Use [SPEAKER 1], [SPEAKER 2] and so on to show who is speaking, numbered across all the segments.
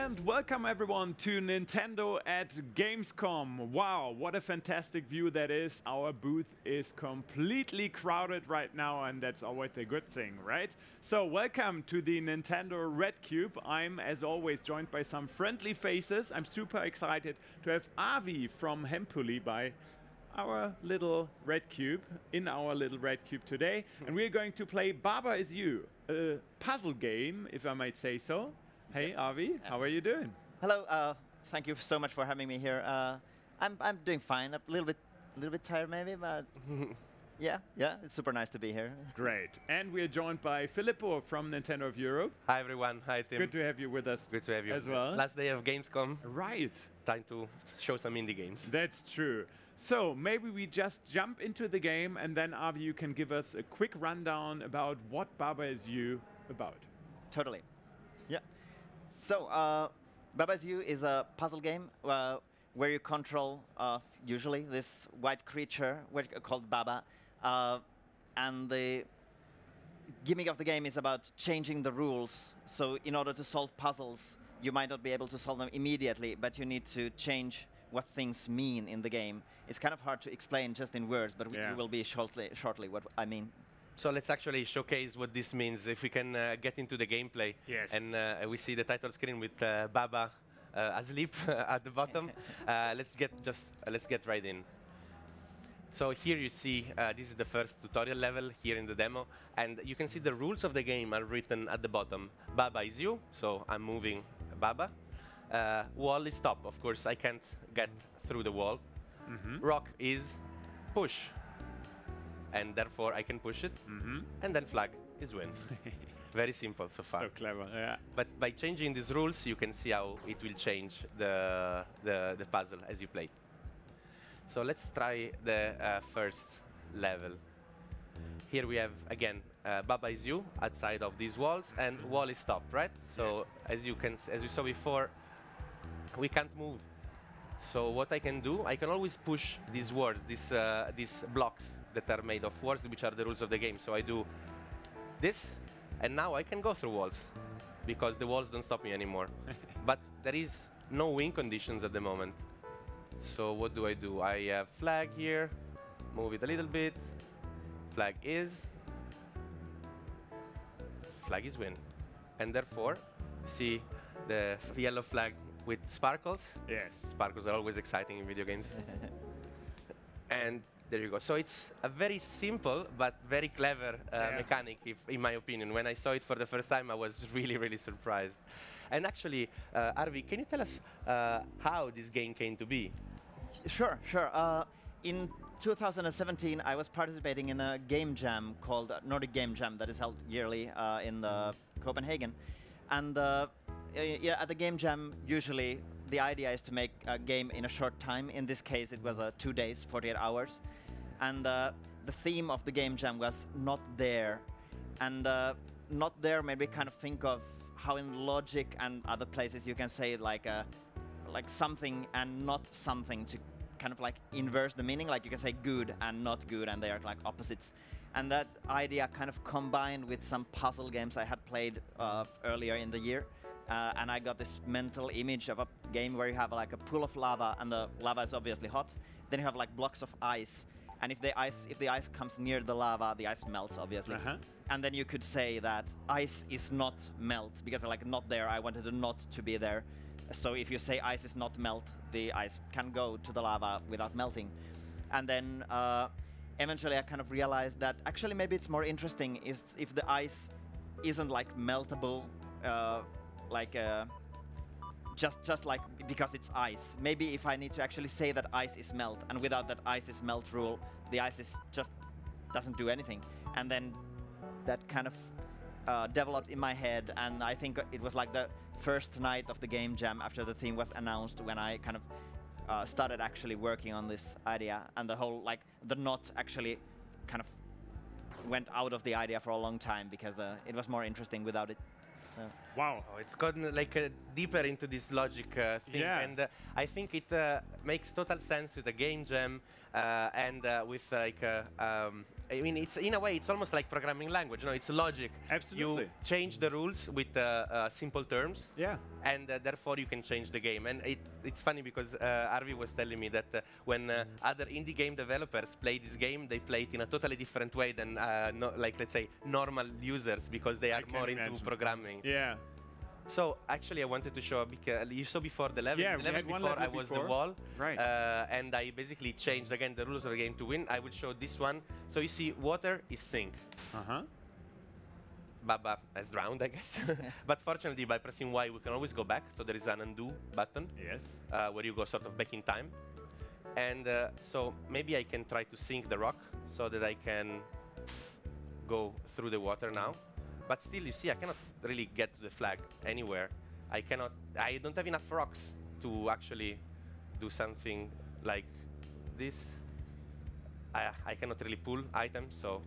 [SPEAKER 1] And welcome everyone to Nintendo at Gamescom. Wow, what a fantastic view that is. Our booth is completely crowded right now, and that's always a good thing, right? So welcome to the Nintendo RedCube. I'm, as always, joined by some friendly faces. I'm super excited to have Avi from Hempuli by our little RedCube, in our little RedCube today. And we're going to play Baba Is You, a puzzle game, if I might say so. Hey, Avi, how are you doing?
[SPEAKER 2] Hello, thank you so much for having me here. I'm doing fine, a little bit tired maybe, but yeah, it's super nice to be here.
[SPEAKER 1] Great. And we're joined by Filippo from Nintendo of Europe.
[SPEAKER 3] Hi everyone, hi Tim.
[SPEAKER 1] Good to have you with us.
[SPEAKER 3] Good to have you
[SPEAKER 1] as well.
[SPEAKER 3] Last day of Gamescom.
[SPEAKER 1] Right.
[SPEAKER 3] Time to show some indie games.
[SPEAKER 1] That's true. So maybe we just jump into the game, and then Avi, you can give us a quick rundown about what Baba Is You about.
[SPEAKER 2] Totally. Yeah. So Baba Is You is a puzzle game where you control usually this white creature called Baba, and the gimmick of the game is about changing the rules. So in order to solve puzzles, you might not be able to solve them immediately, but you need to change what things mean in the game. It's kind of hard to explain just in words, but we will be shortly what I mean.
[SPEAKER 3] So let's actually showcase what this means. If we can get into the gameplay.
[SPEAKER 1] Yes.
[SPEAKER 3] And we see the title screen with Baba asleep at the bottom. Let's get right in. So here you see this is the first tutorial level here in the demo, and you can see the rules of the game are written at the bottom. Baba is you, so I'm moving Baba. Wall is stop. Of course, I can't get through the wall. Rock is push, and therefore I can push it. And then flag is win. Very simple so far.
[SPEAKER 1] So clever, yeah.
[SPEAKER 3] But by changing these rules, you can see how it will change the puzzle as you play. So let's try the first level. Here we have, again, Baba is you outside of these walls, and wall is stop, right? So as you saw before, we can't move. So what I can do, I can always push these walls, these blocks that are made of walls, which are the rules of the game. So I do this, and now I can go through walls, because the walls don't stop me anymore. But there is no win conditions at the moment. So what do? I have flag here, move it a little bit, flag is win. And therefore, see the yellow flag with sparkles.
[SPEAKER 1] Yes.
[SPEAKER 3] Sparkles are always exciting in video games. And there you go. So it's a very simple but very clever mechanic, in my opinion. When I saw it for the first time, I was really, really surprised. And actually, Arvi, can you tell us how this game came to be?
[SPEAKER 2] Sure. In 2017, I was participating in a game jam called Nordic Game Jam that is held yearly in Copenhagen. And at the game jam, usually the idea is to make a game in a short time. In this case, it was 2 days, 48 hours. And the theme of the game jam was not there. And not there made me kind of think of how in Logic and other places you can say like something and not something to kind of like inverse the meaning. Like you can say good and not good, and they are like opposites. And that idea kind of combined with some puzzle games I had played earlier in the year. And I got this mental image of a game where you have like a pool of lava, and the lava is obviously hot. Then you have like blocks of ice, and if the ice comes near the lava, the ice melts, obviously. And then you could say that ice is not melt, because like not there, I wanted the not to be there. So if you say ice is not melt, the ice can go to the lava without melting. And then eventually I kind of realized that actually maybe it's more interesting is if the ice isn't like meltable, just like because it's ice. Maybe if I need to actually say that ice is melt, and without that ice is melt rule, the ice is just doesn't do anything. And then that kind of developed in my head, and I think it was like the first night of the game jam after the theme was announced when I kind of started actually working on this idea, and the whole like the not actually kind of went out of the idea for a long time because it was more interesting without it.
[SPEAKER 1] Wow.
[SPEAKER 3] So it's gotten like deeper into this logic thing,
[SPEAKER 1] Yeah.
[SPEAKER 3] and I think it makes total sense with the game jam and with like I mean, it's in a way it's almost like programming language. You know, it's logic.
[SPEAKER 1] Absolutely.
[SPEAKER 3] You change the rules with simple terms.
[SPEAKER 1] Yeah.
[SPEAKER 3] And therefore you can change the game. And it's funny because Arvi was telling me that when other indie game developers play this game, they play it in a totally different way than like let's say normal users, because they are more into programming.
[SPEAKER 1] Yeah.
[SPEAKER 3] So actually I wanted to show because you saw before the level.
[SPEAKER 1] Yeah,
[SPEAKER 3] the
[SPEAKER 1] we
[SPEAKER 3] level
[SPEAKER 1] had one
[SPEAKER 3] before
[SPEAKER 1] level
[SPEAKER 3] I was
[SPEAKER 1] before.
[SPEAKER 3] the wall.
[SPEAKER 1] Right.
[SPEAKER 3] And I basically changed again the rules of the game to win. I will show this one. So you see water is sink.
[SPEAKER 1] Uh-huh.
[SPEAKER 3] Baba has drowned, I guess. But fortunately, by pressing Y, we can always go back. So there is an undo button.
[SPEAKER 1] Yes.
[SPEAKER 3] Where you go sort of back in time. And so maybe I can try to sink the rock so that I can go through the water now. But still, you see, I cannot really get to the flag anywhere. I don't have enough rocks to actually do something like this. I cannot really pull items, so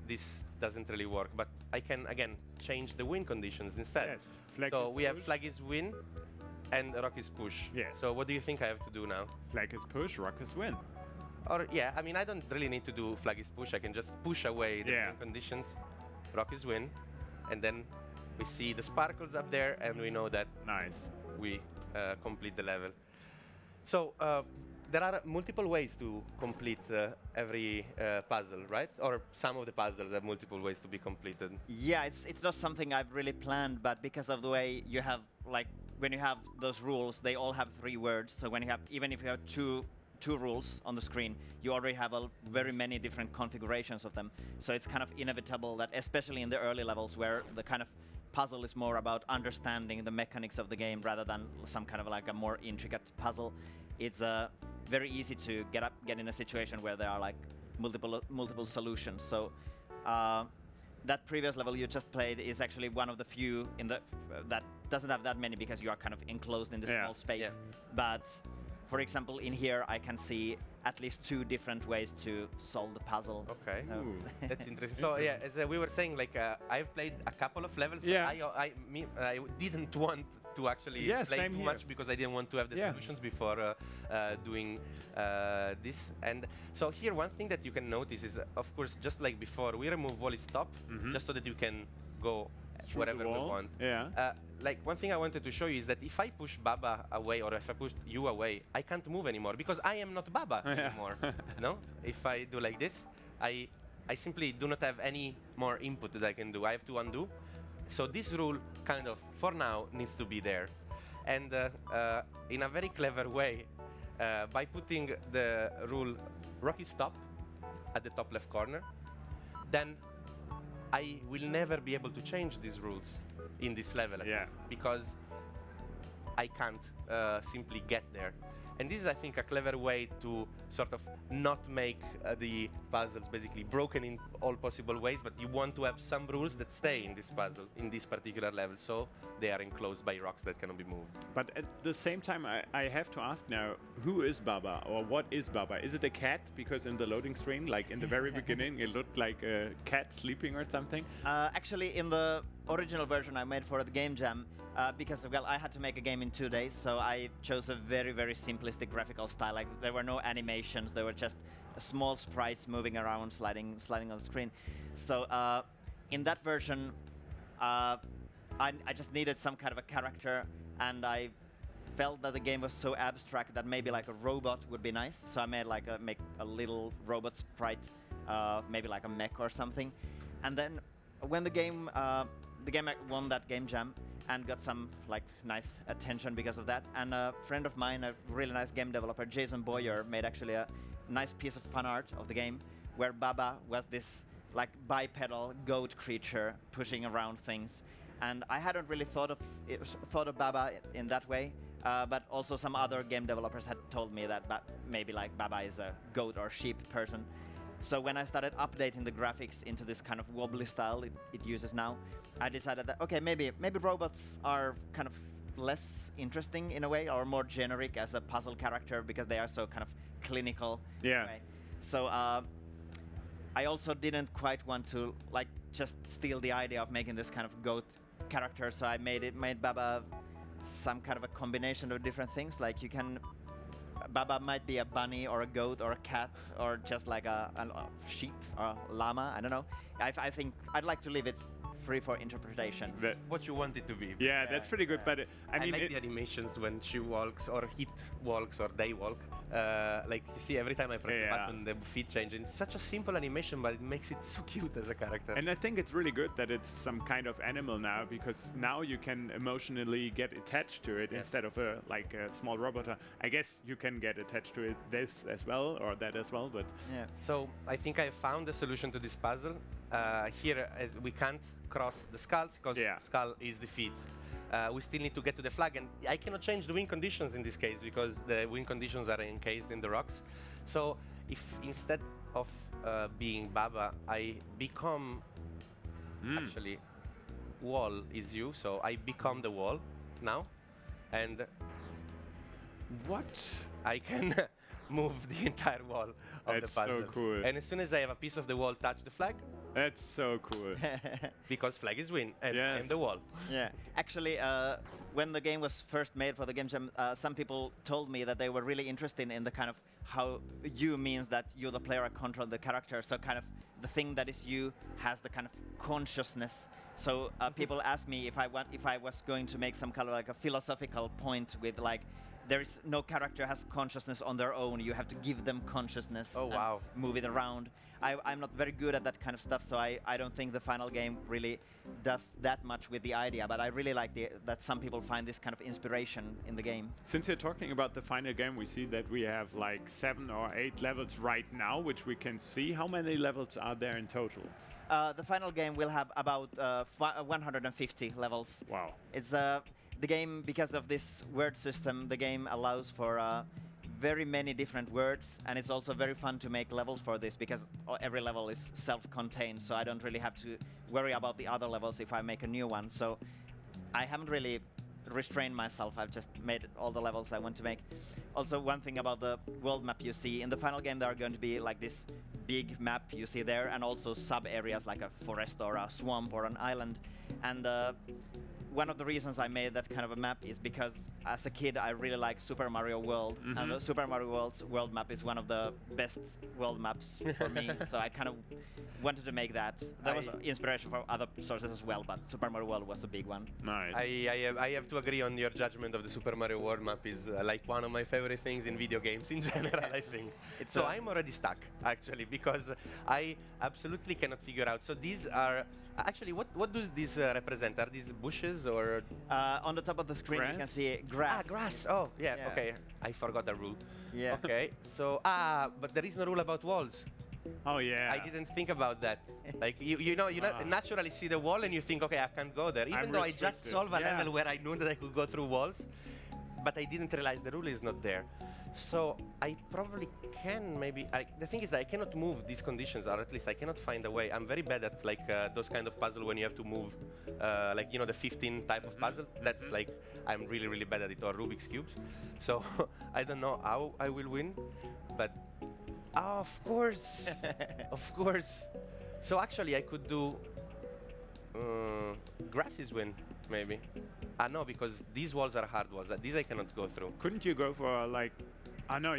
[SPEAKER 3] this doesn't really work. But I can, again, change the win conditions instead.
[SPEAKER 1] Yes. Flag
[SPEAKER 3] So
[SPEAKER 1] is
[SPEAKER 3] we have
[SPEAKER 1] push.
[SPEAKER 3] flag is win and rock is push.
[SPEAKER 1] Yes.
[SPEAKER 3] So what do you think I have to do now?
[SPEAKER 1] Flag is push, rock is win.
[SPEAKER 3] Or, yeah, I mean, I don't really need to do flag is push. I can just push away the
[SPEAKER 1] Yeah.
[SPEAKER 3] win conditions. Rock is win. And then we see the sparkles up there, and we know that
[SPEAKER 1] Nice.
[SPEAKER 3] we complete the level. So there are multiple ways to complete every puzzle, right? Or some of the puzzles have multiple ways to be completed.
[SPEAKER 2] Yeah, it's not something I've really planned, but because of the way you have, like, when you have those rules, they all have 3 words. So when you have, even if you have two rules on the screen, you already have very many different configurations of them. So it's kind of inevitable that, especially in the early levels, where the kind of puzzle is more about understanding the mechanics of the game rather than some kind of like a more intricate puzzle, it's very easy to get in a situation where there are like multiple solutions. So that previous level you just played is actually one of the few in the that doesn't have that many, because you are kind of enclosed in this small space.
[SPEAKER 3] Yeah.
[SPEAKER 2] But for example, in here I can see at least 2 different ways to solve the puzzle.
[SPEAKER 3] Okay.
[SPEAKER 2] So-
[SPEAKER 1] Ooh.
[SPEAKER 3] That's interesting. So yeah, as we were saying, like I've played a couple of levels, but
[SPEAKER 1] Yeah.
[SPEAKER 3] I didn't want to actually
[SPEAKER 1] Yeah,
[SPEAKER 3] play
[SPEAKER 1] same
[SPEAKER 3] too
[SPEAKER 1] here.
[SPEAKER 3] much, because I didn't want to have the
[SPEAKER 1] Yeah.
[SPEAKER 3] solutions before doing this. And so here, one thing that you can notice is, of course, just like before, we remove wall is stop, just so that you can go
[SPEAKER 1] Through
[SPEAKER 3] wherever
[SPEAKER 1] the
[SPEAKER 3] we
[SPEAKER 1] wall.
[SPEAKER 3] want.
[SPEAKER 1] Yeah.
[SPEAKER 3] Like one thing I wanted to show you is that if I push Baba away, or if I push you away, I can't move anymore, because I am not Baba
[SPEAKER 1] Yeah.
[SPEAKER 3] anymore. No? If I do like this, I simply do not have any more input that I can do. I have to undo. So this rule kind of, for now, needs to be there. And in a very clever way, by putting the rule Rocky Stop at the top left corner, then I will never be able to change these rules in this level, at
[SPEAKER 1] Yeah.
[SPEAKER 3] least, because I can't simply get there. And this is, I think, a clever way to sort of not make the puzzles basically broken in all possible ways, but you want to have some rules that stay in this puzzle, in this particular level, so they are enclosed by rocks that cannot be moved.
[SPEAKER 1] But at the same time, I have to ask now, who is Baba, or what is Baba? Is it a cat? Because in the loading screen, like in the very beginning, it looked like a cat sleeping or something.
[SPEAKER 2] Actually, in the original version I made for the game jam, because well, I had to make a game in 2 days, so I chose a very simplistic graphical style. Like, there were no animations; there were just small sprites moving around, sliding on the screen. So in that version, I just needed some kind of a character, and I felt that the game was so abstract that maybe like a robot would be nice. So I made like a little robot sprite, maybe like a mech or something. And then when the game won that game jam and got some like nice attention because of that, and a friend of mine, a really nice game developer, Jason Boyer, made actually a nice piece of fan art of the game where Baba was this like bipedal goat creature pushing around things. And I hadn't really thought of Baba in that way, but also some other game developers had told me that maybe like Baba is a goat or sheep person. So when I started updating the graphics into this kind of wobbly style it uses now, I decided that, okay, maybe robots are kind of less interesting in a way, or more generic as a puzzle character, because they are so kind of clinical.
[SPEAKER 1] Yeah.
[SPEAKER 2] In a way. So I also didn't quite want to like just steal the idea of making this kind of goat character, so I made Baba some kind of a combination of different things. Like you can, Baba might be a bunny or a goat or a cat or just like a sheep or a llama. I don't know. I think I'd like to leave it free for interpretation.
[SPEAKER 3] What you want it to be.
[SPEAKER 1] Yeah, that's pretty good. But I mean,
[SPEAKER 3] like the animations when she walks or Hit walks or they walk. Like you see, every time I press the button, the feet change. And it's such a simple animation, but it makes it so cute as a character.
[SPEAKER 1] And I think it's really good that it's some kind of animal now, because now you can emotionally get attached to it instead of a small robot. I guess you can get attached to it this as well or that as well, but
[SPEAKER 3] So I think I found a solution to this puzzle. Here, as we can't cross the skulls because skull is the feet. We still need to get to the flag, and I cannot change the wind conditions in this case because the wind conditions are encased in the rocks. So if instead of being Baba, I become actually wall is you, so I become the wall now, and I can move the entire wall of the puzzle.
[SPEAKER 1] That's so cool.
[SPEAKER 3] And as soon as I have a piece of the wall touch the flag,
[SPEAKER 1] that's so cool.
[SPEAKER 3] because flag is win and the wall.
[SPEAKER 2] Yeah, actually, when the game was first made for the Game Jam, some people told me that they were really interested in the kind of how you means that you, the player, control the character. So kind of the thing that is you has the kind of consciousness. So people asked me if I was going to make some kind of like a philosophical point with like, there is no character has consciousness on their own. You have to give them consciousness.
[SPEAKER 3] Oh, wow.
[SPEAKER 2] Move it around. I'm not very good at that kind of stuff, so I don't think the final game really does that much with the idea, but I really like that some people find this kind of inspiration in the game.
[SPEAKER 1] Since you're talking about the final game, we see that we have like 7 or 8 levels right now, which we can see. How many levels are there in total?
[SPEAKER 2] The final game will have about 150 levels.
[SPEAKER 1] Wow.
[SPEAKER 2] It's the game, because of this word system, the game allows for very many different words, and it's also very fun to make levels for this because every level is self-contained, so I don't really have to worry about the other levels if I make a new one. So I haven't really restrained myself. I've just made all the levels I want to make. Also, one thing about the world map you see, in the final game there are going to be like this big map you see there, and also sub-areas like a forest or a swamp or an island. And one of the reasons I made that kind of a map is because as a kid I really like Super Mario World, and the Super Mario World's world map is one of the best world maps for me, so I kind of wanted to make that. That was inspiration for other sources as well, but Super Mario World was a big one.
[SPEAKER 1] Nice.
[SPEAKER 3] I have to agree on your judgment of the Super Mario World map is like one of my favorite things in video games in general, I think. So I'm already stuck, actually, because I absolutely cannot figure out. So these are... Actually, what do these represent? Are these bushes or...?
[SPEAKER 2] On the top of the screen you can see grass.
[SPEAKER 3] Ah, grass. Oh, yeah, okay. I forgot the rule.
[SPEAKER 2] Yeah.
[SPEAKER 3] Okay, so... but there is no rule about walls.
[SPEAKER 1] Oh, yeah.
[SPEAKER 3] I didn't think about that. Like, you naturally see the wall and you think, okay, I can't go there. Even though I just solved a level where I knew that I could go through walls, but I didn't realize the rule is not there. So I probably can maybe... the thing is that I cannot move these conditions, or at least I cannot find a way. I'm very bad at like those kind of puzzle when you have to move, like, you know, the 15 type of puzzle. That's like, I'm really, really bad at it, or Rubik's Cubes. So I don't know how I will win, but of course, of course. So actually I could do grasses win, maybe. No, because these walls are hard walls. These I cannot go through.
[SPEAKER 1] Couldn't you go for like... no,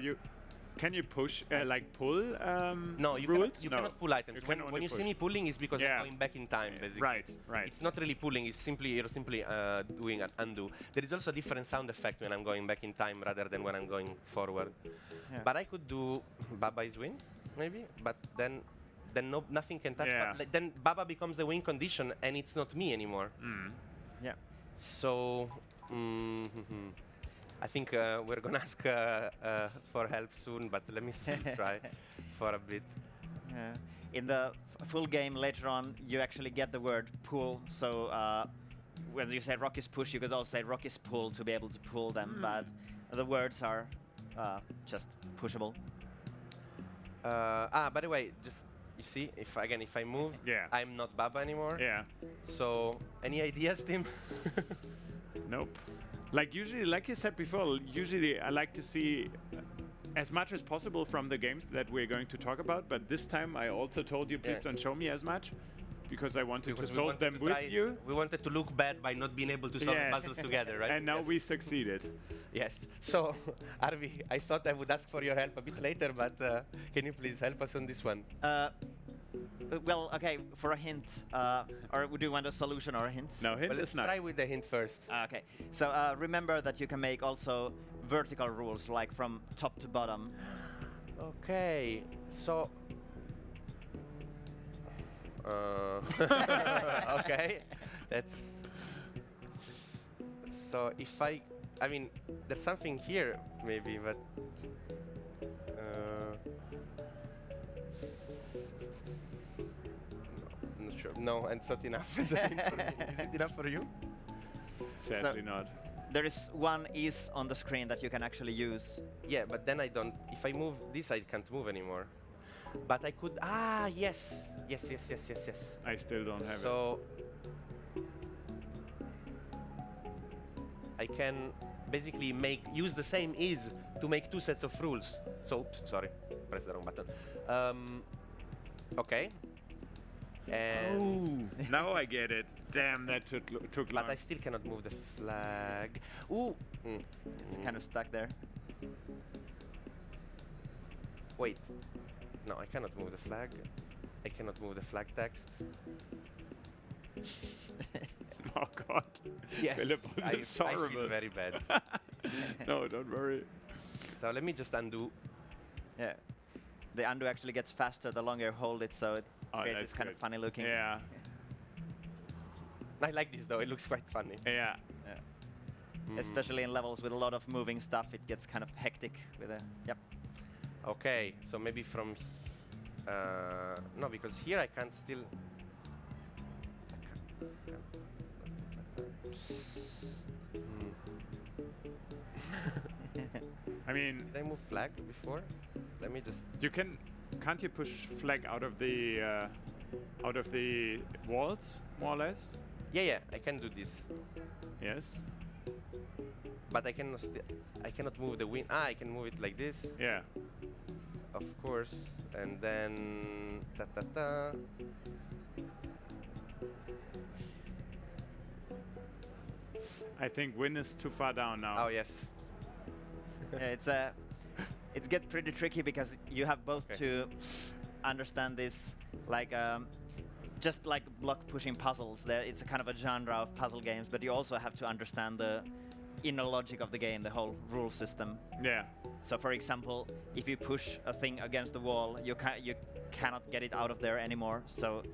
[SPEAKER 1] can you push, like pull
[SPEAKER 3] No, you cannot pull items. When you see me pulling, it's because I'm going back in time, basically.
[SPEAKER 1] Right.
[SPEAKER 3] It's not really pulling, it's simply, you're simply doing an undo. There is also a different sound effect when I'm going back in time rather than when I'm going forward. Yeah. But I could do Baba's win, maybe, but then nothing can touch Baba. Then Baba becomes the win condition and it's not me anymore.
[SPEAKER 2] Yeah.
[SPEAKER 3] So, I think we're gonna ask for help soon, but let me still try for a bit.
[SPEAKER 2] In the full game later on, you actually get the word pull. So when you say rock is push, you could also say rock is pull to be able to pull them. But the words are just pushable.
[SPEAKER 3] By the way, just you see, if I move, I'm not Baba anymore.
[SPEAKER 1] Yeah.
[SPEAKER 3] So, any ideas, Tim?
[SPEAKER 1] Nope. Like usually, like you said before, usually I like to see as much as possible from the games that we're going to talk about, but this time I also told you, please don't show me as much. because I wanted
[SPEAKER 3] Because
[SPEAKER 1] to
[SPEAKER 3] we
[SPEAKER 1] solve
[SPEAKER 3] wanted
[SPEAKER 1] them
[SPEAKER 3] to
[SPEAKER 1] with
[SPEAKER 3] try-
[SPEAKER 1] you.
[SPEAKER 3] We wanted to look bad by not being able to solve the
[SPEAKER 1] Yes.
[SPEAKER 3] puzzles together, right?
[SPEAKER 1] And now
[SPEAKER 3] Yes.
[SPEAKER 1] we succeeded.
[SPEAKER 3] Yes. So, Arvi, I thought I would ask for your help a bit later, but can you please help us on this one?
[SPEAKER 2] Well, okay, for a hint, or do you want a solution or a hint?
[SPEAKER 1] No, hint
[SPEAKER 3] Well,
[SPEAKER 1] is
[SPEAKER 3] let's
[SPEAKER 1] nice.
[SPEAKER 3] try with the hint first.
[SPEAKER 2] Okay, so remember that you can make also vertical rules, like from top to bottom.
[SPEAKER 3] Okay, so... okay, that's... So if I mean, there's something here, maybe, but... no, not sure. No, and it's not enough. Is it enough for you?
[SPEAKER 1] Sadly not.
[SPEAKER 2] There is one is on the screen that you can actually use.
[SPEAKER 3] Yeah, but then I don't... If I move this, I can't move anymore. But I could... Ah, yes! Yes.
[SPEAKER 1] I still don't have it.
[SPEAKER 3] So... I can basically use the same is to make two sets of rules. So, oops, sorry, press the wrong button. Okay. And
[SPEAKER 1] Oh, now I get it. Damn, that took long.
[SPEAKER 3] but I still cannot move the flag. Ooh.
[SPEAKER 2] It's kind of stuck there.
[SPEAKER 3] Wait. No, I cannot move the flag. I cannot move the flag text.
[SPEAKER 1] Oh God.
[SPEAKER 3] Yes,
[SPEAKER 1] Philip,
[SPEAKER 3] I
[SPEAKER 1] it's horrible.
[SPEAKER 3] feel very bad.
[SPEAKER 1] No, don't worry.
[SPEAKER 3] So let me just undo.
[SPEAKER 2] Yeah. The undo actually gets faster the longer you hold it, so it
[SPEAKER 1] Oh,
[SPEAKER 2] creates
[SPEAKER 1] that's
[SPEAKER 2] this kind of
[SPEAKER 1] good.
[SPEAKER 2] funny looking.
[SPEAKER 1] Yeah,
[SPEAKER 3] I like this though, it looks quite funny.
[SPEAKER 1] yeah.
[SPEAKER 2] Especially in levels with a lot of moving stuff, it gets kind of hectic with a... Yep.
[SPEAKER 3] Okay, so maybe from... no, because here I can't still...
[SPEAKER 1] I mean,
[SPEAKER 3] Did I move flag before? Let me just...
[SPEAKER 1] you can't you push flag out of the walls, more or less?
[SPEAKER 3] Yeah, I can do this.
[SPEAKER 1] Yes.
[SPEAKER 3] But I cannot move the wing. Ah, I can move it like this.
[SPEAKER 1] Yeah.
[SPEAKER 3] Of course. And then... Ta-ta-ta.
[SPEAKER 1] I think win is too far down now.
[SPEAKER 3] Oh, yes.
[SPEAKER 2] Yeah, it gets pretty tricky because you have both to understand this, like just like block pushing puzzles. It's a kind of a genre of puzzle games, but you also have to understand the inner logic of the game, the whole rule system.
[SPEAKER 1] Yeah.
[SPEAKER 2] So, for example, if you push a thing against the wall, you cannot get it out of there anymore. So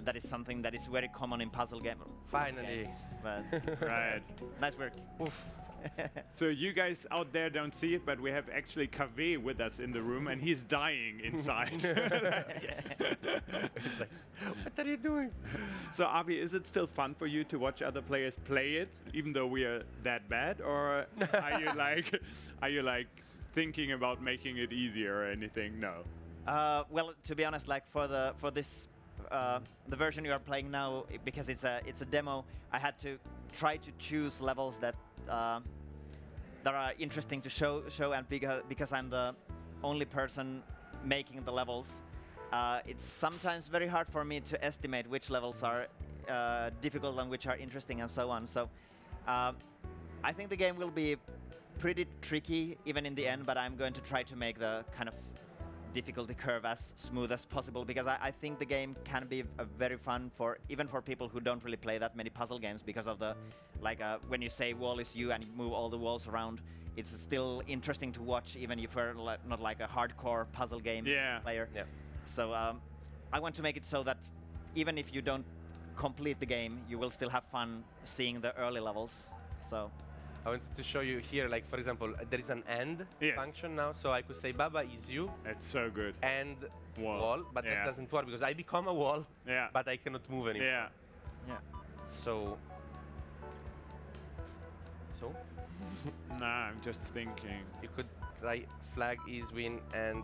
[SPEAKER 2] that is something that is very common in puzzle games.
[SPEAKER 3] Finally.
[SPEAKER 2] But
[SPEAKER 1] Right.
[SPEAKER 2] nice work.
[SPEAKER 3] Oof.
[SPEAKER 1] So you guys out there don't see it, but we have actually Kaveh with us in the room, and he's dying inside.
[SPEAKER 3] Yes. It's like, what are you doing?
[SPEAKER 1] So Avi, is it still fun for you to watch other players play it, even though we are that bad, or are you like thinking about making it easier or anything? No.
[SPEAKER 2] Well, to be honest, like for this the version you are playing now, because it's a demo, I had to try to choose levels that are interesting to show, and because I'm the only person making the levels, it's sometimes very hard for me to estimate which levels are difficult and which are interesting and so on. So I think the game will be pretty tricky even in the end, but I'm going to try to make the kind of difficulty curve as smooth as possible, because I think the game can be very fun even for people who don't really play that many puzzle games, because of the when you say wall is you and you move all the walls around, it's still interesting to watch even if you're not like a hardcore puzzle game player.
[SPEAKER 3] Yeah.
[SPEAKER 2] So I want to make it so that even if you don't complete the game, you will still have fun seeing the early levels. So
[SPEAKER 3] I wanted to show you here, like, for example, there is an AND function now, so I could say Baba is you.
[SPEAKER 1] It's so good.
[SPEAKER 3] And wall, but that doesn't work because I become a wall, but I cannot move anymore.
[SPEAKER 1] Yeah.
[SPEAKER 2] yeah.
[SPEAKER 3] So?
[SPEAKER 1] Nah, I'm just thinking.
[SPEAKER 3] You could try flag is win and...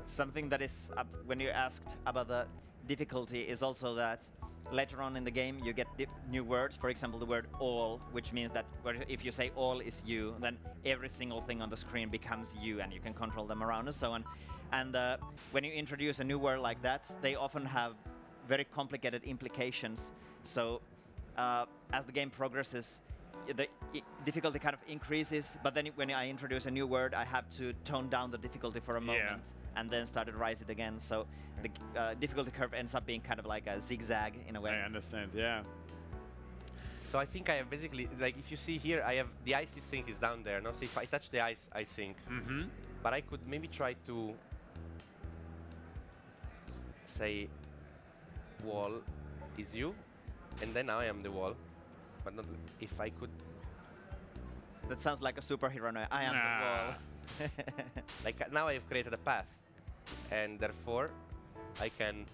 [SPEAKER 2] Something that is, when you asked about the difficulty, is also that later on in the game you get new words. For example, the word all, which means that if you say all is you, then every single thing on the screen becomes you, and you can control them around and so on. And when you introduce a new word like that, they often have very complicated implications. So as the game progresses, the difficulty kind of increases, but then when I introduce a new word, I have to tone down the difficulty for a moment and then start to rise it again. So the difficulty curve ends up being kind of like a zigzag in a way.
[SPEAKER 1] I understand, yeah.
[SPEAKER 3] So I think I have basically, like if you see here, I have the icy sink is down there. No, so if I touch the ice, I sink. But I could maybe try to say wall is you, and then I am the wall. But not if I could.
[SPEAKER 2] That sounds like a superhero now. I am the wall.
[SPEAKER 3] Like now I've created a path, and therefore I can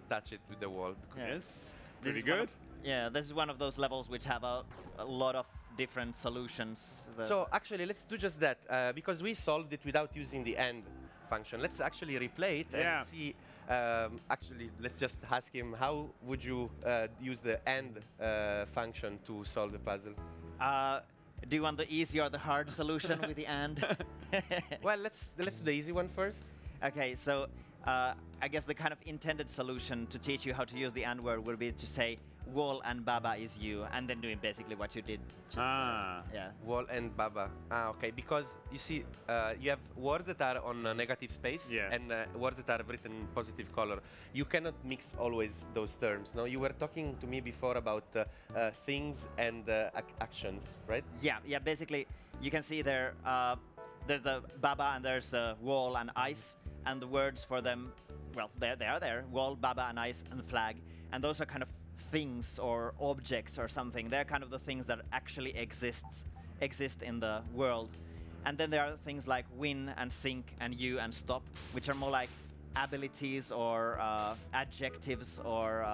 [SPEAKER 3] touch it with the wall.
[SPEAKER 1] Yes,
[SPEAKER 2] This
[SPEAKER 1] pretty
[SPEAKER 2] is one
[SPEAKER 1] good.
[SPEAKER 2] of- yeah, this is one of those levels which have a lot of different solutions.
[SPEAKER 3] So actually, let's do just that because we solved it without using the AND function. Let's actually replay it and see. Actually, let's just ask him how would you use the AND function to solve the puzzle.
[SPEAKER 2] Do you want the easy or the hard solution with the AND?
[SPEAKER 3] Well, let's do the easy one first.
[SPEAKER 2] Okay, so I guess the kind of intended solution to teach you how to use the AND word would be to say wall and Baba is you, and then doing basically what you did. Yeah.
[SPEAKER 3] Wall and Baba. Okay, because you see, you have words that are on a negative space and words that are written in positive color. You cannot mix always those terms. No, you were talking to me before about things and actions, right?
[SPEAKER 2] Yeah. Basically, you can see there. There's the Baba and there's the wall and ice, and the words for them. Well, they are there. Wall, Baba, and ice, and flag, and those are kind of things or objects or something. They're kind of the things that actually exist in the world. And then there are things like win and sink and you and stop, which are more like abilities or adjectives or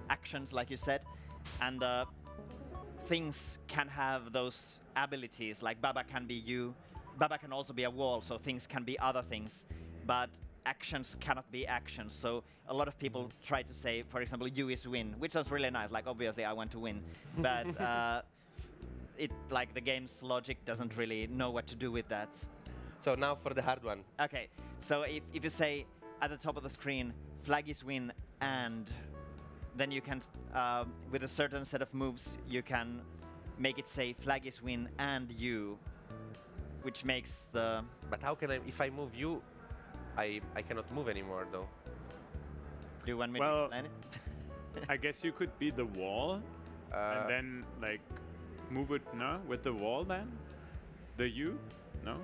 [SPEAKER 2] actions, like you said. And things can have those abilities, like Baba can be you. Baba can also be a wall, so things can be other things. But actions cannot be actions. So a lot of people try to say, for example, you is win, which sounds really nice. Like obviously I want to win, but it like the game's logic doesn't really know what to do with that.
[SPEAKER 3] So now for the hard one.
[SPEAKER 2] Okay, so if you say at the top of the screen, flag is win, and then you can, with a certain set of moves, you can make it say flag is win and you, which makes the.
[SPEAKER 3] But how can I? If I move you, I cannot move anymore though.
[SPEAKER 2] Do you want me to explain it?
[SPEAKER 1] I guess you could be the wall and then like move it with the wall then? The you? No?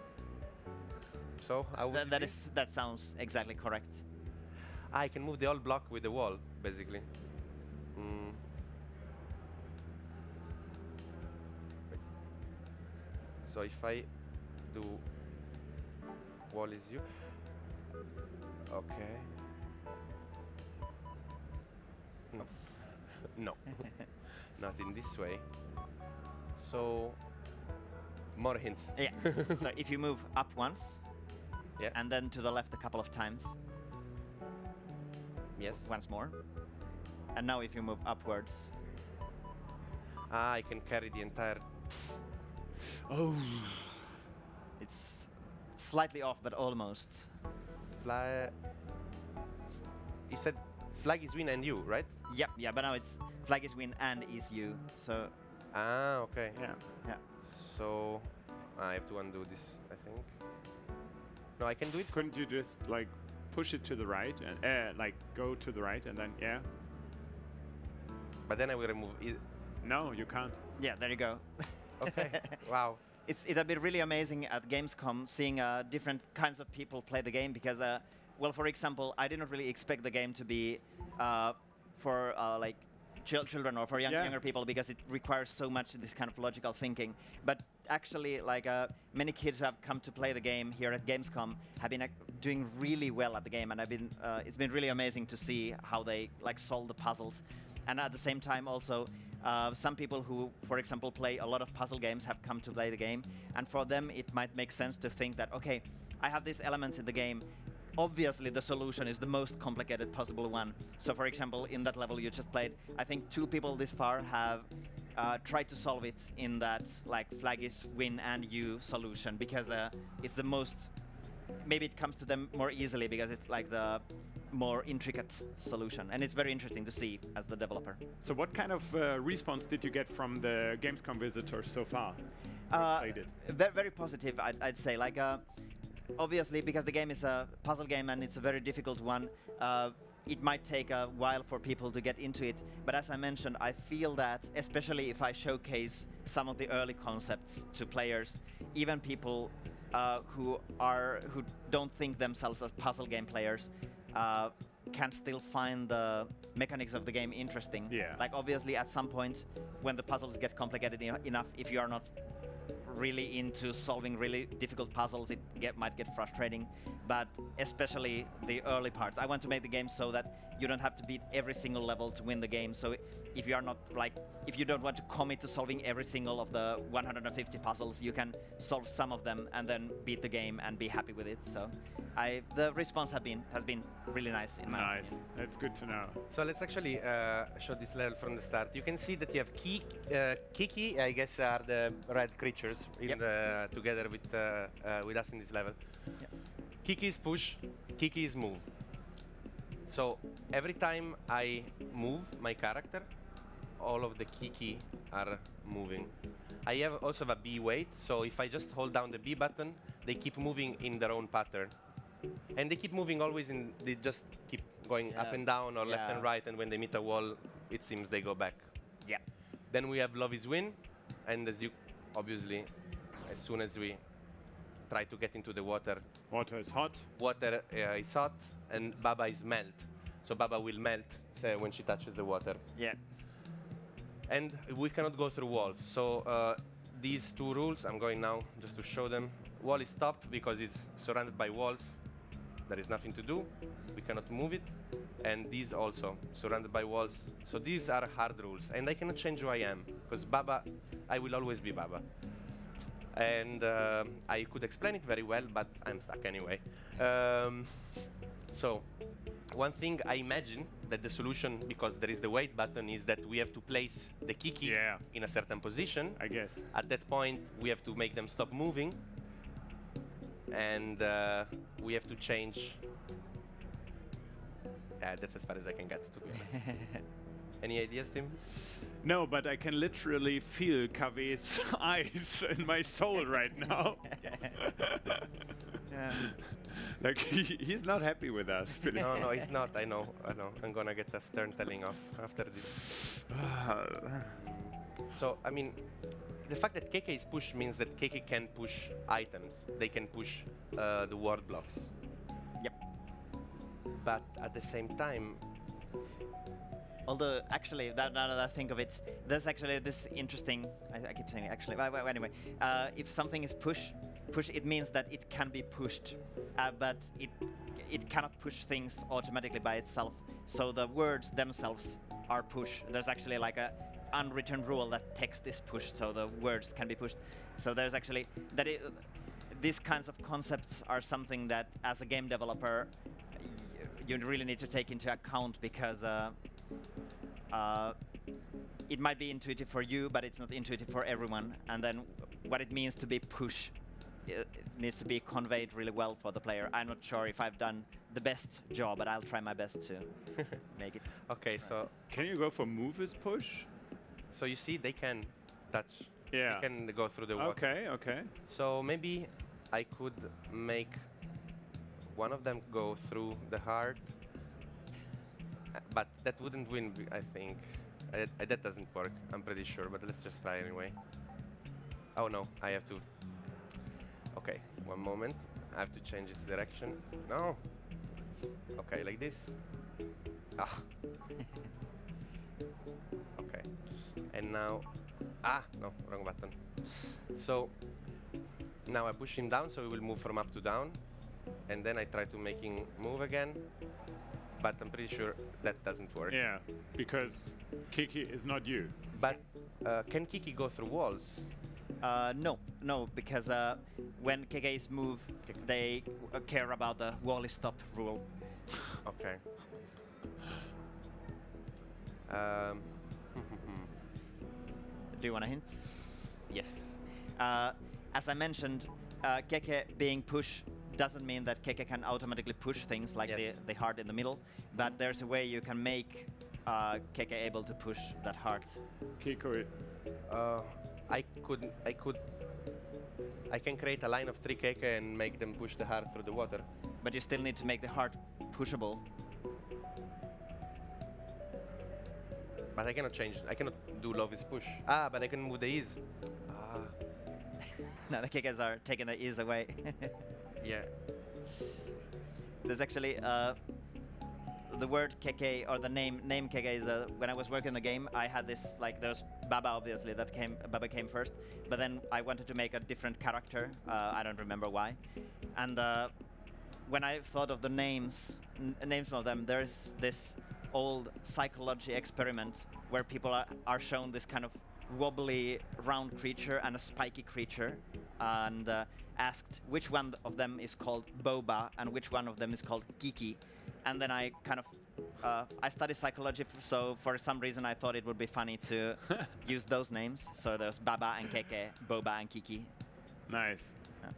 [SPEAKER 3] So how would
[SPEAKER 2] that sounds exactly correct.
[SPEAKER 3] I can move the whole block with the wall, basically. So if I do wall is you. Okay. No. Not in this way. So more hints.
[SPEAKER 2] Yeah. So if you move up once, and then to the left a couple of times.
[SPEAKER 3] Yes.
[SPEAKER 2] Once more. And now if you move upwards.
[SPEAKER 3] I can carry the entire.
[SPEAKER 1] Oh.
[SPEAKER 2] It's slightly off, but almost.
[SPEAKER 3] Fly. You said flag is win and you, right?
[SPEAKER 2] Yep, yeah, but now it's flag is win and is you. So.
[SPEAKER 3] Okay.
[SPEAKER 2] Yeah.
[SPEAKER 3] So I have to undo this, I think. No, I can do it.
[SPEAKER 1] Couldn't you just like push it to the right and like go to the right and then
[SPEAKER 3] But then I will remove it.
[SPEAKER 1] No, you can't.
[SPEAKER 2] Yeah, there you go.
[SPEAKER 3] Okay. Wow.
[SPEAKER 2] It'll be really amazing at Gamescom seeing different kinds of people play the game because, well, for example, I didn't really expect the game to be for like children or for younger people because it requires so much this kind of logical thinking. But actually, like many kids who have come to play the game here at Gamescom have been doing really well at the game, and it's been really amazing to see how they like solve the puzzles. And at the same time, also. Some people who, for example, play a lot of puzzle games have come to play the game, and for them it might make sense to think that, okay, I have these elements in the game. Obviously, the solution is the most complicated possible one. So, for example, in that level you just played, I think 2 people this far have tried to solve it in that, like, flag is win and you solution, because it's the most. Maybe it comes to them more easily because it's like the more intricate solution, and it's very interesting to see as the developer.
[SPEAKER 1] So what kind of response did you get from the Gamescom visitors so far? Played it?
[SPEAKER 2] Very positive, I'd say. Like, obviously, because the game is a puzzle game and it's a very difficult one, it might take a while for people to get into it. But as I mentioned, I feel that, especially if I showcase some of the early concepts to players, even people who don't think themselves as puzzle game players, can still find the mechanics of the game interesting.
[SPEAKER 1] Yeah.
[SPEAKER 2] Like, obviously, at some point, when the puzzles get complicated enough, if you are not really into solving really difficult puzzles, it might get frustrating. But especially the early parts, I want to make the game so that you don't have to beat every single level to win the game. So if you are not if you don't want to commit to solving every single of the 150 puzzles, you can solve some of them and then beat the game and be happy with it. So the response has been really nice in my opinion.
[SPEAKER 1] That's good to know.
[SPEAKER 3] So let's actually show this level from the start. You can see that you have Kiki, I guess, are the red creatures in together with us in this level.
[SPEAKER 2] Yep.
[SPEAKER 3] Kiki is push, Kiki is move. So every time I move my character, all of the Kiki are moving. I have also a B weight, so if I just hold down the B button, they keep moving in their own pattern. And they keep moving always they just keep going up and down or left and right, and when they meet a wall, it seems they go back.
[SPEAKER 2] Yeah.
[SPEAKER 3] Then we have Love is Win, and as you, obviously, as soon as we try to get into the water.
[SPEAKER 1] Water is hot.
[SPEAKER 3] Water is hot, and Baba is melt. So Baba will melt when she touches the water.
[SPEAKER 2] Yeah.
[SPEAKER 3] And we cannot go through walls. So these two rules, I'm going now just to show them. Wall is stop because it's surrounded by walls. There is nothing to do. We cannot move it. And these also, surrounded by walls. So these are hard rules. And I cannot change who I am, because Baba, I will always be Baba. And I could explain it very well, but I'm stuck anyway. So one thing I imagine that the solution, because there is the wait button, is that we have to place the Kiki in a certain position.
[SPEAKER 1] I guess.
[SPEAKER 3] At that point, we have to make them stop moving. And we have to change. That's as far as I can get, to be honest. Any ideas, Tim?
[SPEAKER 1] No, but I can literally feel Kave's eyes in my soul right now. Like he's not happy with us.
[SPEAKER 3] No, he's not. I know. I'm gonna get a stern telling off after this. So, I mean, the fact that KK is pushed means that KK can push items. They can push the ward blocks.
[SPEAKER 2] Yep.
[SPEAKER 3] But at the same time,
[SPEAKER 2] although, actually, now that I think of it, there's actually this interesting. I keep saying actually. But anyway, if something is push, it means that it can be pushed, but it cannot push things automatically by itself. So the words themselves are push. There's actually like a unwritten rule that text is pushed, so the words can be pushed. So there's actually these kinds of concepts are something that, as a game developer, you really need to take into account, because it might be intuitive for you, but it's not intuitive for everyone. And then what it means to be push, it needs to be conveyed really well for the player. I'm not sure if I've done the best job, but I'll try my best to make it.
[SPEAKER 3] Okay, so
[SPEAKER 1] can you go for move as push?
[SPEAKER 3] So you see, they can touch.
[SPEAKER 1] Yeah.
[SPEAKER 3] They can go through the water.
[SPEAKER 1] Okay, okay.
[SPEAKER 3] So maybe I could make one of them go through the heart, but that wouldn't win, I think. That doesn't work, I'm pretty sure, but let's just try anyway. Oh no, I have to. Okay, one moment. I have to change its direction. No. Okay, like this. Ah. Okay. And now, no, wrong button. So now I push him down, so he will move from up to down, and then I try to make him move again, but I'm pretty sure that doesn't work.
[SPEAKER 1] Yeah, because Kiki is not you.
[SPEAKER 3] But can Kiki go through walls?
[SPEAKER 2] No, because when KKs move, they care about the wall is stop rule.
[SPEAKER 3] Okay.
[SPEAKER 2] Do you want a hint?
[SPEAKER 3] Yes.
[SPEAKER 2] As I mentioned, Keke being push doesn't mean that Keke can automatically push things like
[SPEAKER 3] Yes.
[SPEAKER 2] the heart in the middle, but there's a way you can make Keke able to push that heart.
[SPEAKER 1] Kiko,
[SPEAKER 3] I can create a line of 3 keke and make them push the heart through the water.
[SPEAKER 2] But you still need to make the heart pushable.
[SPEAKER 3] But I cannot change. I cannot do love is push. Ah, but I can move the ease. Ah,
[SPEAKER 2] Now the Kekes are taking the ease away.
[SPEAKER 3] yeah.
[SPEAKER 2] There's actually the word Keke, or the name Keke is when I was working on the game, I had this, like, there's Baba obviously Baba came first, but then I wanted to make a different character. I don't remember why. And when I thought of the names of them, there's this old psychology experiment where people are shown this kind of wobbly round creature and a spiky creature, and asked which one of them is called Boba and which one of them is called Kiki. And then I kind of I study psychology, so for some reason I thought it would be funny to use those names. So there's Baba and Keke, Boba and Kiki.
[SPEAKER 1] nice.
[SPEAKER 2] Yeah.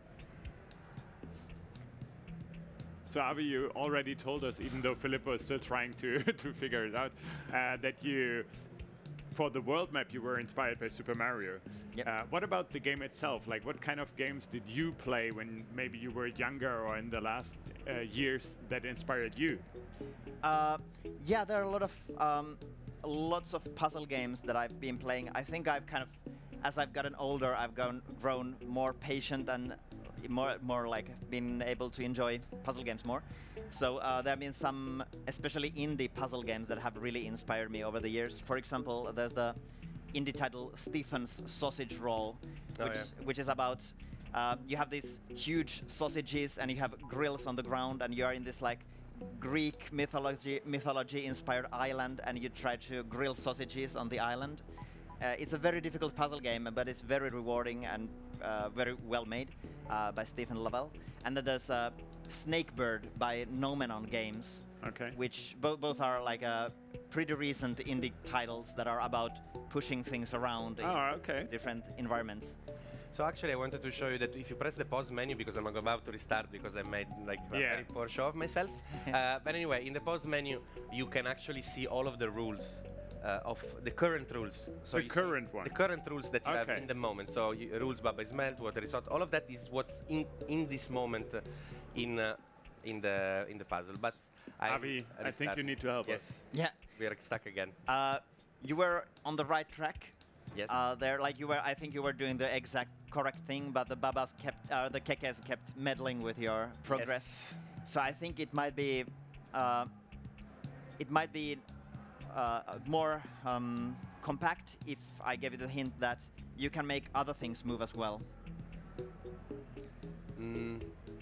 [SPEAKER 1] So Avi, you already told us, even though Filippo is still trying to figure it out, that you, for the world map, you were inspired by Super Mario.
[SPEAKER 2] Yep.
[SPEAKER 1] What about the game itself? Like, what kind of games did you play when maybe you were younger or in the last years that inspired you?
[SPEAKER 2] Yeah, there are a lot of lots of puzzle games that I've been playing. I think I've kind of, as I've gotten older, I've grown more patient and more like been able to enjoy puzzle games more. So there have been some, especially indie puzzle games that have really inspired me over the years. For example, there's the indie title Stephen's Sausage Roll, which is about you have these huge sausages and you have grills on the ground, and you are in this like Greek mythology inspired island, and you try to grill sausages on the island. It's a very difficult puzzle game, but it's very rewarding and very well made by Stephen Lavelle. And then there's Snakebird by Nomenon Games,
[SPEAKER 1] Okay.
[SPEAKER 2] which both are like pretty recent indie titles that are about pushing things around in different environments.
[SPEAKER 3] So actually, I wanted to show you that if you press the pause menu, because I'm about to restart because I made like a very poor show of myself. But anyway, in the pause menu, you can actually see all of the rules of the current rules. So
[SPEAKER 1] The current one.
[SPEAKER 3] The current rules that you have in the moment. So rules Baba is melt, water is hot. All of that is what's in this moment in the puzzle. But
[SPEAKER 1] Avi, I think you need to help us.
[SPEAKER 2] Yeah.
[SPEAKER 3] We are stuck again.
[SPEAKER 2] You were on the right track.
[SPEAKER 3] Yes.
[SPEAKER 2] There, like you were. I think you were doing the exact correct thing, but the Babas kept, the Kekes kept meddling with your progress.
[SPEAKER 3] Yes.
[SPEAKER 2] So I think it might be more compact if I gave you the hint that you can make other things move as well.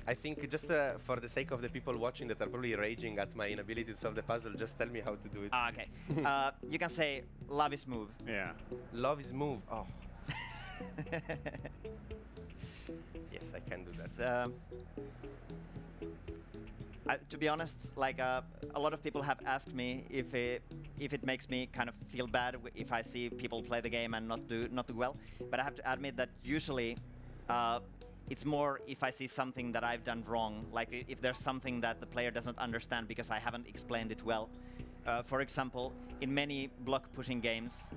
[SPEAKER 3] I think just for the sake of the people watching that are probably raging at my inability to solve the puzzle, just tell me how to do it.
[SPEAKER 2] Okay. You can say love is move.
[SPEAKER 1] Yeah.
[SPEAKER 3] Love is move. Oh. Yes, I can do that.
[SPEAKER 2] To be honest, like a lot of people have asked me if it makes me kind of feel bad if I see people play the game and not do well. But I have to admit that usually it's more if I see something that I've done wrong, like if there's something that the player doesn't understand because I haven't explained it well. For example, in many block pushing games,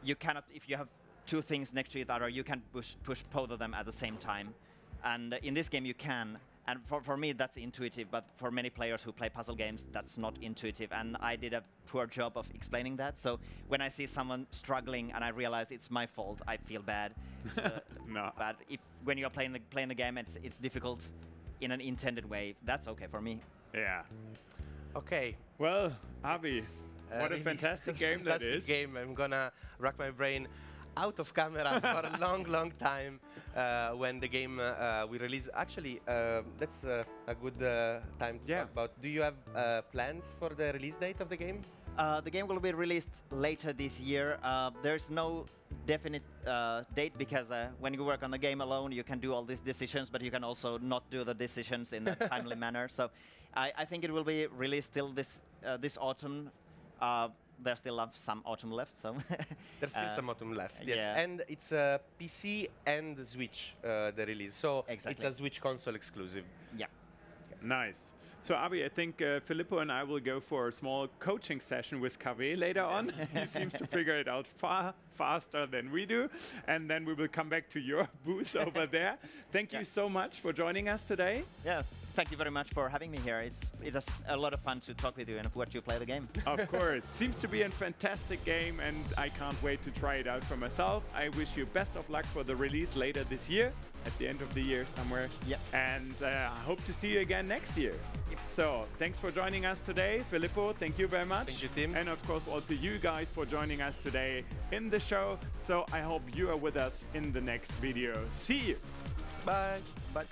[SPEAKER 2] you cannot, if you have two things next to each other, you can push both of them at the same time. And in this game you can. And for me, that's intuitive, but for many players who play puzzle games, that's not intuitive. And I did a poor job of explaining that. So when I see someone struggling and I realize it's my fault, I feel bad. So,
[SPEAKER 1] No.
[SPEAKER 2] But when you're playing the game, it's difficult in an intended way. That's okay for me.
[SPEAKER 1] Yeah.
[SPEAKER 3] Okay.
[SPEAKER 1] Well, Avi, what a fantastic game that is.
[SPEAKER 3] Fantastic game. I'm gonna rack my brain out of camera for a long time when the game we release. Actually, that's a good time to talk about. Do you have plans for the release date of the game?
[SPEAKER 2] The game will be released later this year. There's no definite date because when you work on the game alone, you can do all these decisions, but you can also not do the decisions in a timely manner. So I think it will be released still this autumn. there's still some autumn left, so
[SPEAKER 3] There's still some autumn left, yes.
[SPEAKER 2] yeah.
[SPEAKER 3] And it's a PC and Switch, the release. So
[SPEAKER 2] Exactly.
[SPEAKER 3] it's a Switch console exclusive.
[SPEAKER 2] yeah.
[SPEAKER 1] Nice. So Avi, I think Filippo and I will go for a small coaching session with KW later on. He seems to figure it out far faster than we do. And then we will come back to your booth over there. Thank you so much for joining us today.
[SPEAKER 2] Yeah, thank you very much for having me here. It's just a lot of fun to talk with you and watch you play the game.
[SPEAKER 1] Of course. Seems to be a fantastic game, and I can't wait to try it out for myself. I wish you best of luck for the release later this year, at the end of the year somewhere.
[SPEAKER 2] Yeah.
[SPEAKER 1] And I hope to see you again next year. So thanks for joining us today. Filippo, thank you very much.
[SPEAKER 3] Thank you, Tim.
[SPEAKER 1] And of course also you guys for joining us today in the show. So I hope you are with us in the next video. See you.
[SPEAKER 3] Bye.
[SPEAKER 2] But